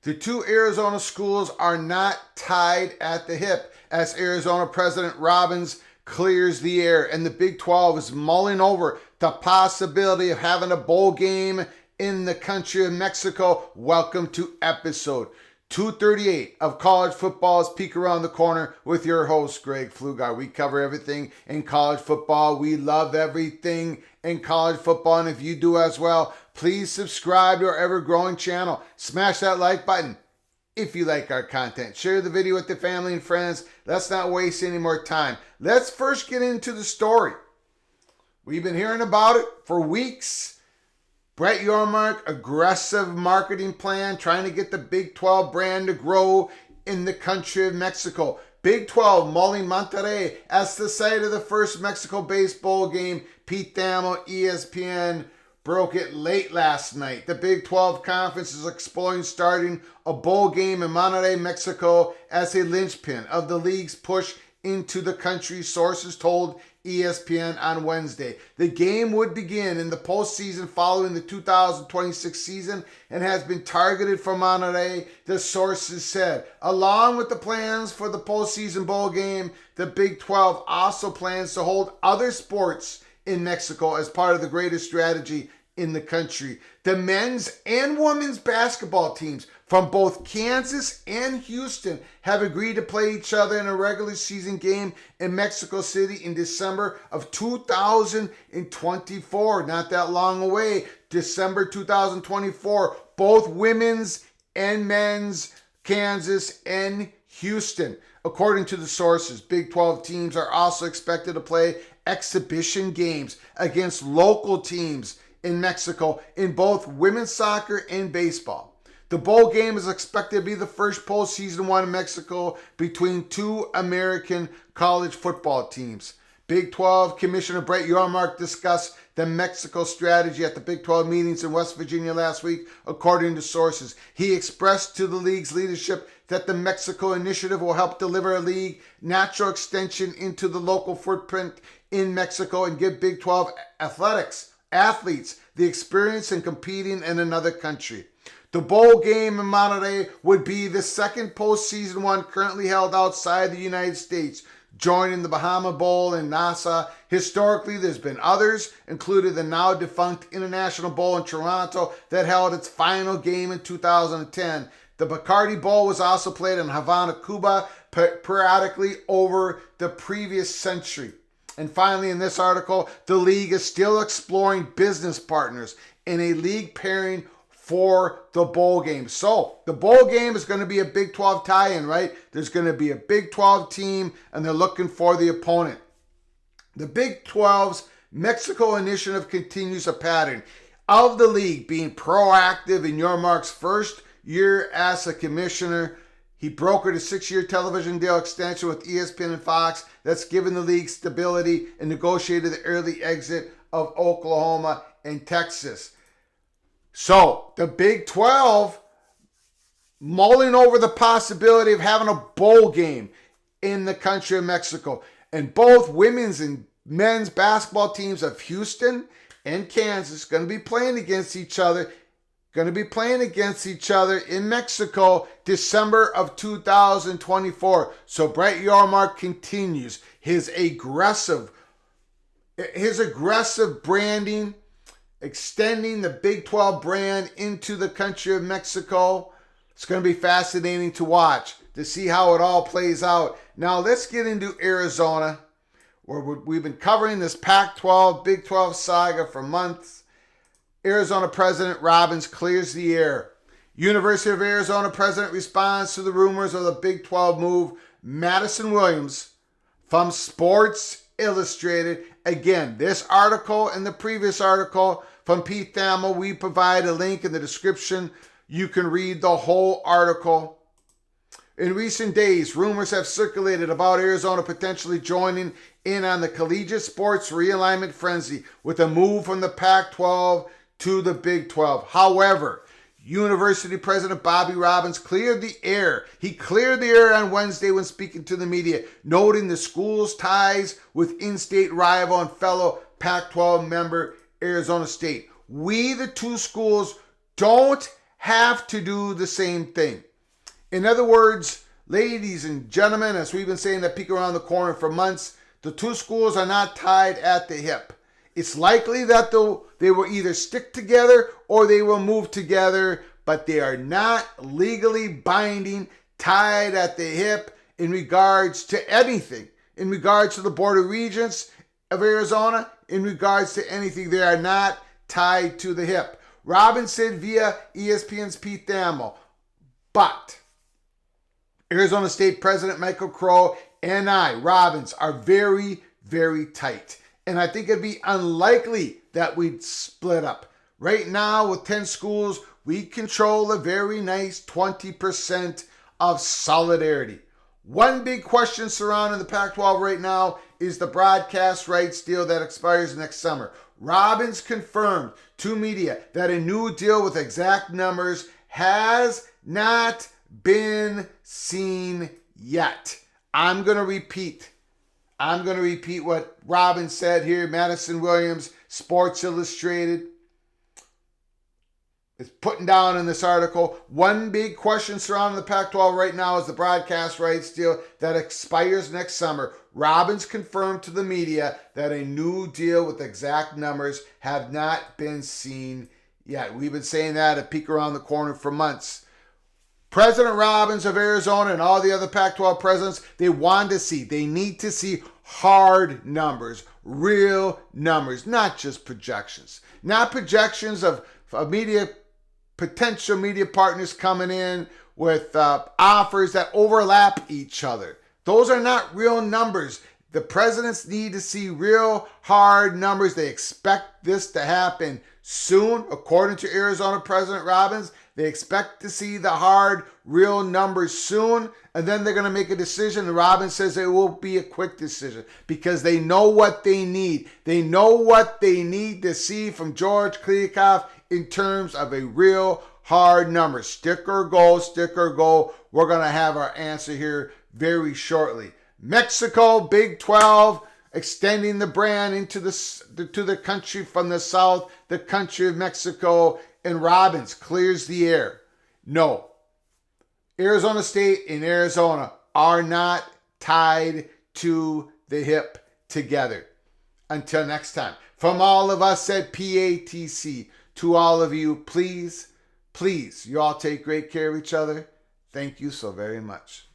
The two Arizona schools are not tied at the hip as Arizona President Robbins clears the air, and the Big 12 is mulling over the possibility of having a bowl game in the country of Mexico. Welcome to episode 238 of College Football's Peek Around the Corner with your host, Greg Pflugar. We cover everything in college football. We love everything in college football, and if you do as well, please subscribe to our ever-growing channel. Smash that like button if you like our content. Share the video with the family and friends. Let's not waste any more time. Let's first get into the story. We've been hearing about it for weeks. Brett Yormark, aggressive marketing plan, trying to get the Big 12 brand to grow in the country of Mexico. Big 12 mulling Monterrey as the site of the first Mexico-based bowl game. Pete Thamel, ESPN, broke it late last night. The Big 12 Conference is exploring starting a bowl game in Monterrey, Mexico as a linchpin of the league's push into the country, sources told ESPN on Wednesday. The game would begin in the postseason following the 2026 season and has been targeted for Monterrey, the sources said. Along with the plans for the postseason bowl game, the Big 12 also plans to hold other sports in Mexico as part of the greater strategy in the country. The men's and women's basketball teams from both Kansas and Houston have agreed to play each other in a regular season game in Mexico City in December of 2024. Not that long away, December 2024. Both women's and men's, Kansas and Houston. According to the sources, Big 12 teams are also expected to play exhibition games against local teams in Mexico in both women's soccer and baseball. The bowl game is expected to be the first postseason one in Mexico between two American college football teams. Big 12 Commissioner Brett Yormark discussed the Mexico strategy at the Big 12 meetings in West Virginia last week, according to sources. He expressed to the league's leadership that the Mexico initiative will help deliver a league natural extension into the local footprint in Mexico and give Big 12 athletes the experience in competing in another country. The bowl game in Monterrey would be the second postseason one currently held outside the United States, joining the Bahama Bowl in Nassau. Historically, there's been others, including the now defunct International Bowl in Toronto that held its final game in 2010. The Bacardi Bowl was also played in Havana, Cuba, periodically over the previous century. And finally, in this article, the league is still exploring business partners in a league pairing for the bowl game. So the bowl game is going to be a Big 12 tie-in, right? There's going to be a Big 12 team, and they're looking for the opponent. The Big 12's Mexico initiative continues a pattern of the league being proactive in Yormark's first year as a commissioner. He brokered a 6-year television deal extension with ESPN and Fox that's given the league stability and negotiated the early exit of Oklahoma and Texas. So, the Big 12 mulling over the possibility of having a bowl game in the country of Mexico. And both women's and men's basketball teams of Houston and Kansas going to be playing against each other in Mexico, December of 2024. So Brett Yormark continues his aggressive branding, extending the Big 12 brand into the country of Mexico. It's going to be fascinating to watch, to see how it all plays out. Now let's get into Arizona, where we've been covering this Pac-12, Big 12 saga for months. Arizona President Robbins clears the air. University of Arizona president responds to the rumors of the Big 12 move. Madison Williams from Sports Illustrated. Again, this article and the previous article from Pete Thamel, we provide a link in the description. You can read the whole article. In recent days, rumors have circulated about Arizona potentially joining in on the collegiate sports realignment frenzy with a move from the Pac-12 to the Big 12. However, University President Bobby Robbins cleared the air. He cleared the air on Wednesday when speaking to the media, noting the school's ties with in-state rival and fellow Pac-12 member Arizona State. We, the two schools, don't have to do the same thing. In other words, ladies and gentlemen, as we've been saying that peek around the corner for months, the two schools are not tied at the hip. It's likely that they will either stick together or they will move together, but they are not legally binding, tied at the hip in regards to anything. In regards to the Board of Regents of Arizona, in regards to anything, they are not tied to the hip. Robbins said via ESPN's Pete Thamel, but Arizona State President Michael Crow and I, Robbins, are very, very tight. And I think it'd be unlikely that we'd split up. Right now, with 10 schools, we control a very nice 20% of solidarity. One big question surrounding the Pac-12 right now is the broadcast rights deal that expires next summer. Robbins confirmed to media that a new deal with exact numbers has not been seen yet. I'm going to repeat what Robbins said here. Madison Williams, Sports Illustrated, is putting down in this article. One big question surrounding the Pac-12 right now is the broadcast rights deal that expires next summer. Robbins confirmed to the media that a new deal with exact numbers have not been seen yet. We've been saying that at Peek Around the Corner for months. President Robbins of Arizona and all the other Pac-12 presidents, they need to see hard numbers, real numbers, not just projections. Not projections of potential media partners coming in with offers that overlap each other. Those are not real numbers. The presidents need to see real hard numbers. They expect this to happen soon, according to Arizona President Robbins. They expect to see the hard, real numbers soon, and then they're going to make a decision. And Robbins says it will be a quick decision because they know what they need. They know what they need to see from George Kliavkoff in terms of a real hard number. Stick or go, stick or go. We're going to have our answer here very shortly. Mexico, Big 12, extending the brand into to the country from the south, the country of Mexico, and Robbins clears the air. No, Arizona State and Arizona are not tied to the hip together. Until next time, from all of us at PATC, to all of you, please, you all take great care of each other. Thank you so very much.